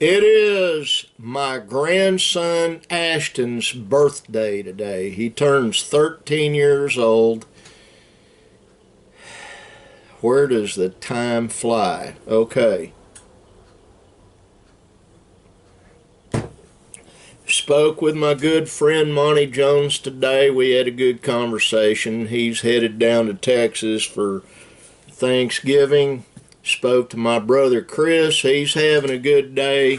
It is my grandson Ashton's birthday today. He turns 13 years old. Where does the time fly? Okay. Spoke with my good friend Monty Jones today. We had a good conversation. He's headed down to Texas for Thanksgiving. Spoke to my brother Chris. He's having a good day.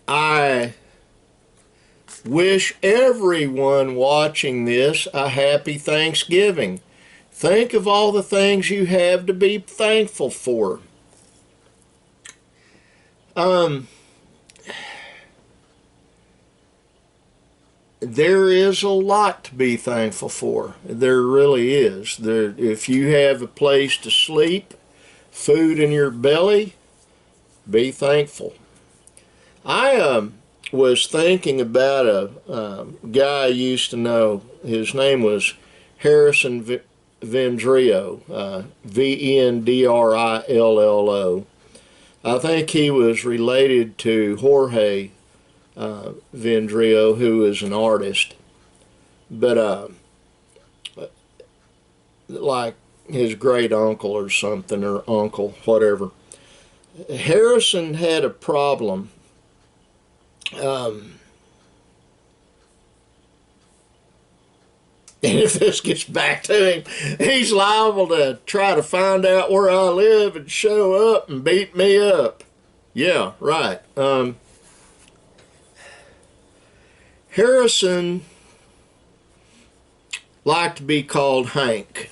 I wish everyone watching this a happy Thanksgiving. Think of all the things you have to be thankful for. There is a lot to be thankful for. There really is. If you have a place to sleep, food in your belly, be thankful. I was thinking about a guy I used to know. His name was Harrison Vendrillo, Vendrillo. I think he was related to Jorge Vendrillo, who is an artist, but like his great uncle or something, or uncle, whatever. Harrison had a problem. And if this gets back to him, he's liable to try to find out where I live and show up and beat me up. Yeah, right. Harrison liked to be called Hank.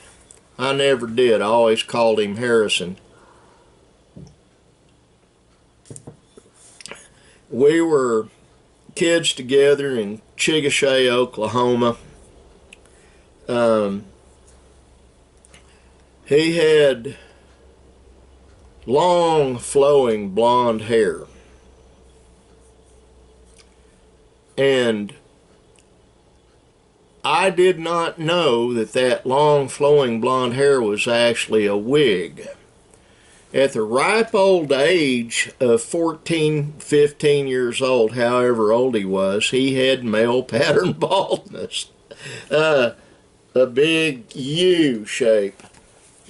I never did. I always called him Harrison. We were kids together in Chickasha, Oklahoma. He had long, flowing blonde hair. And I did not know that long, flowing blonde hair was actually a wig. At the ripe old age of 14, 15 years old, however old he was, he had male pattern baldness. A big U shape.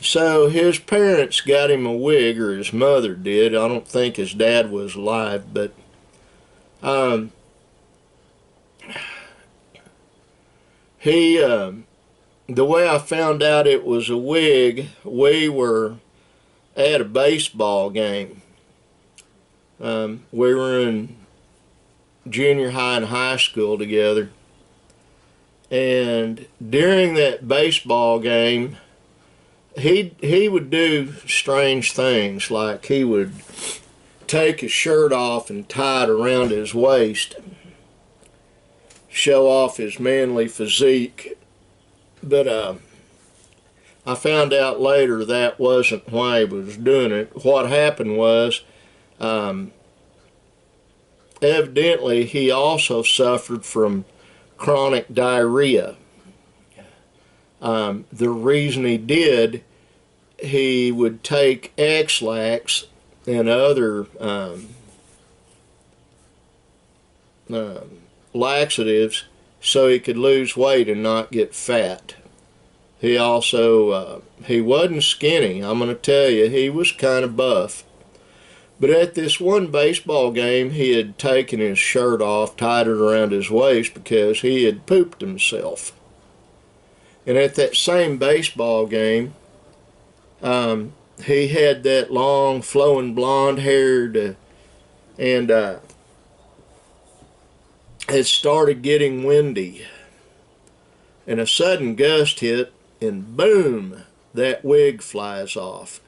So his parents got him a wig, or his mother did. I don't think his dad was alive, but the way I found out it was a wig, we were at a baseball game. We were in junior high and high school together. And during that baseball game, he would do strange things, like he would take his shirt off and tie it around his waist, show off his manly physique. But I found out later that wasn't why he was doing it. What happened was, evidently he also suffered from chronic diarrhea. The reason he did, he would take X-Lax and other laxatives so he could lose weight and not get fat. He also, he wasn't skinny. I'm going to tell you, he was kind of buff. But at this one baseball game, he had taken his shirt off, tied it around his waist because he had pooped himself. And at that same baseball game, he had that long, flowing, blonde-haired And it started getting windy, and a sudden gust hit, and boom, that wig flies off.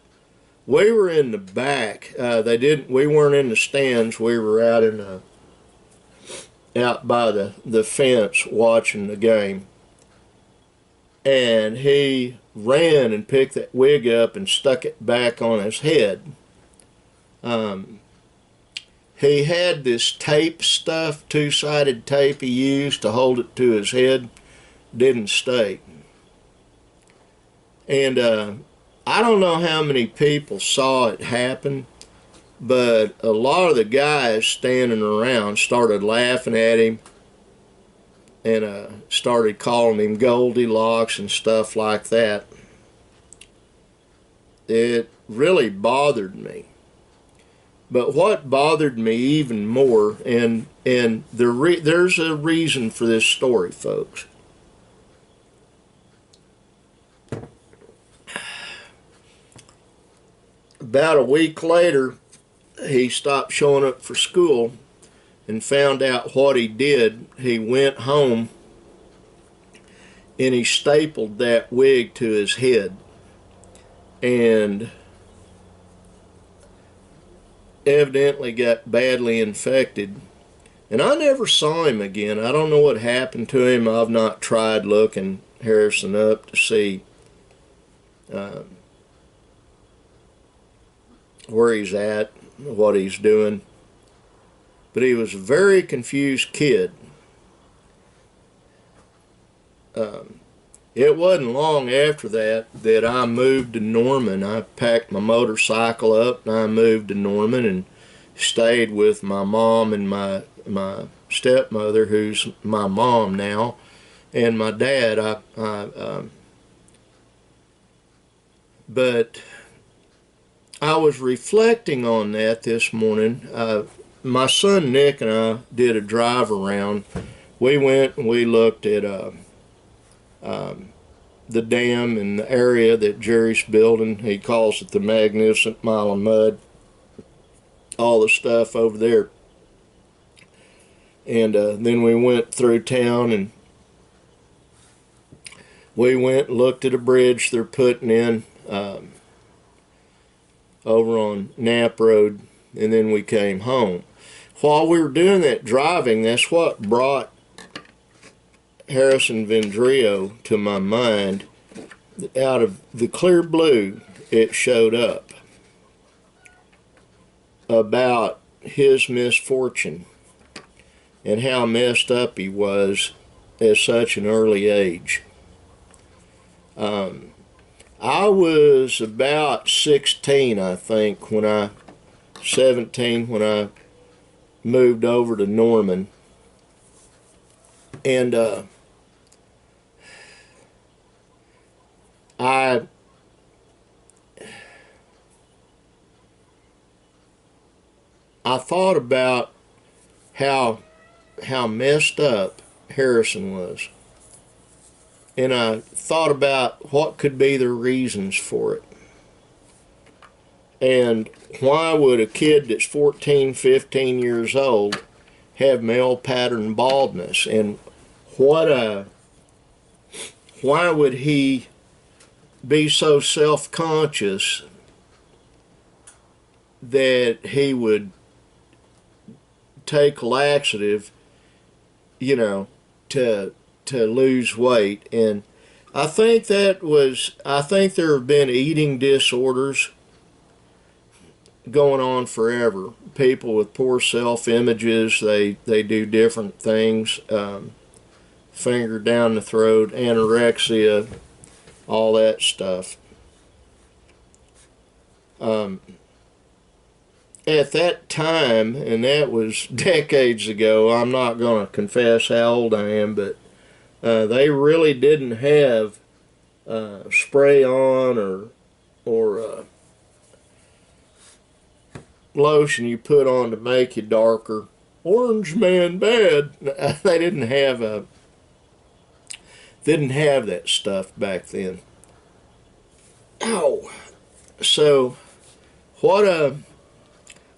We were in the back. We weren't in the stands. We were out by the fence watching the game. And he ran and picked that wig up and stuck it back on his head. He had this tape stuff, two-sided tape he used to hold it to his head. Didn't stay. And I don't know how many people saw it happen, but a lot of the guys standing around started laughing at him and started calling him Goldilocks and stuff like that. It really bothered me. But what bothered me even more, and there's a reason for this story, folks. About a week later, he stopped showing up for school and found out what he did. He went home and he stapled that wig to his head and evidently got badly infected. And I never saw him again. I don't know what happened to him. I've not tried looking Harrison up to see where he's at, what he's doing. But he was a very confused kid. It wasn't long after that I moved to Norman. I packed my motorcycle up and I moved to Norman and stayed with my mom and my stepmother, who's my mom now, and my dad. But I was reflecting on that this morning. My son Nick and I did a drive around. We went and we looked at the dam in the area that Jerry's building. He calls it the Magnificent Mile of Mud. All the stuff over there. And then we went through town and we went and looked at a bridge they're putting in over on Knapp Road, and then we came home. While we were doing that driving, that's what brought Harrison Vendrio to my mind. Out of the clear blue, it showed up about his misfortune and how messed up he was at such an early age. I was about 16, I think, 17 when I moved over to Norman. And I thought about how messed up Harrison was. And I thought about what could be the reasons for it. And why would a kid that's 14, 15 years old have male pattern baldness? And why would he be so self-conscious that he would take laxative, to lose weight? And I think there have been eating disorders going on forever. People with poor self-images, they do different things, finger down the throat, anorexia, all that stuff. At that time, and that was decades ago, I'm not going to confess how old I am, but they really didn't have spray on or lotion you put on to make you darker. Orange man bad. They didn't have that stuff back then. Ow. So what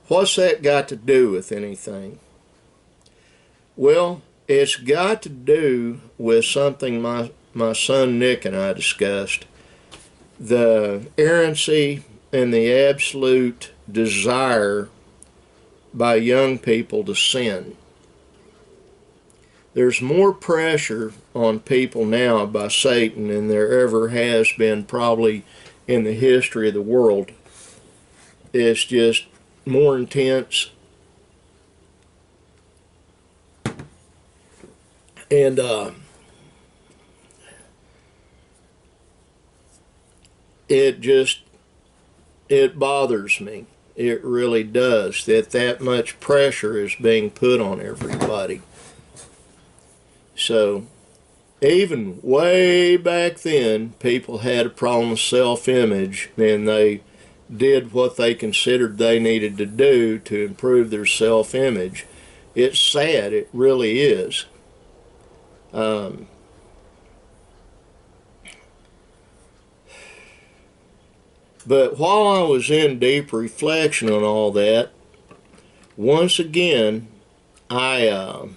What's that got to do with anything? Well, it's got to do with something my son Nick and I discussed. The errancy and the absolute desire by young people to sin. There's more pressure on people now by Satan than there ever has been probably in the history of the world. It's just more intense. And it bothers me. It really does, that much pressure is being put on everybody. So even way back then, people had a problem with self-image, and they did what they considered they needed to do to improve their self-image. It's sad, it really is. But while I was in deep reflection on all that, once again, I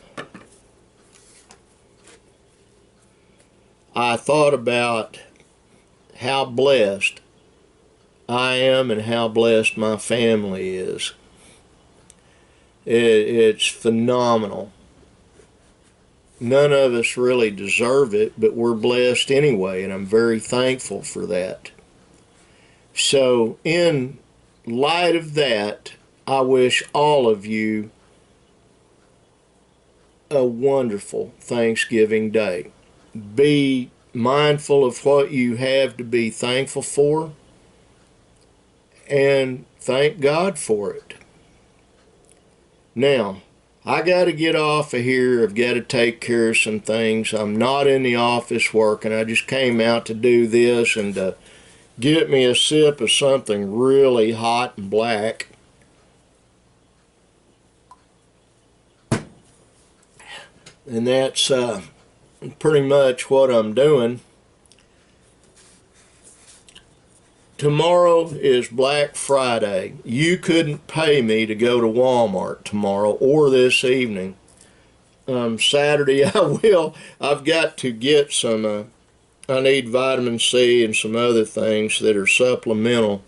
thought about how blessed I am and how blessed my family is. It's phenomenal. None of us really deserve it, but we're blessed anyway, and I'm very thankful for that. So in light of that, I wish all of you a wonderful Thanksgiving Day. Be mindful of what you have to be thankful for, and thank God for it. Now, I got to get off of here. I've got to take care of some things. I'm not in the office working. I just came out to do this and to get me a sip of something really hot and black. And that's pretty much what I'm doing. Tomorrow is Black Friday. You couldn't pay me to go to Walmart tomorrow or this evening. Saturday I will. I've got to get some, I need vitamin C and some other things that are supplemental.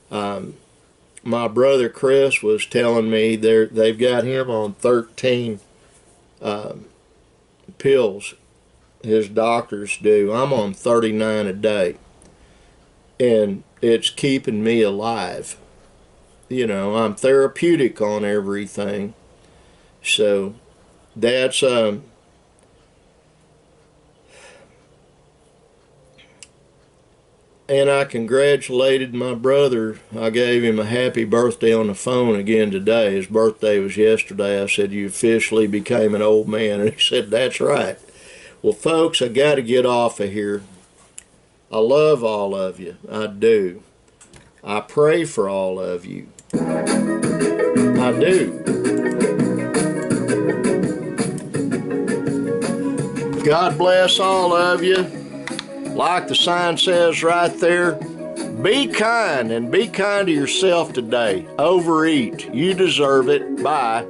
My brother Chris was telling me they've got him on 13 pills. His doctors do. I'm on 39 a day. And it's keeping me alive. You know, I'm therapeutic on everything. So that's and I congratulated my brother. I gave him a happy birthday on the phone again today. His birthday was yesterday. I said, "You officially became an old man." And he said, "That's right." Well, folks, I got to get off of here. I love all of you. I do. I pray for all of you. I do. God bless all of you. Like the sign says right there, be kind, and be kind to yourself today. Overeat. You deserve it. Bye.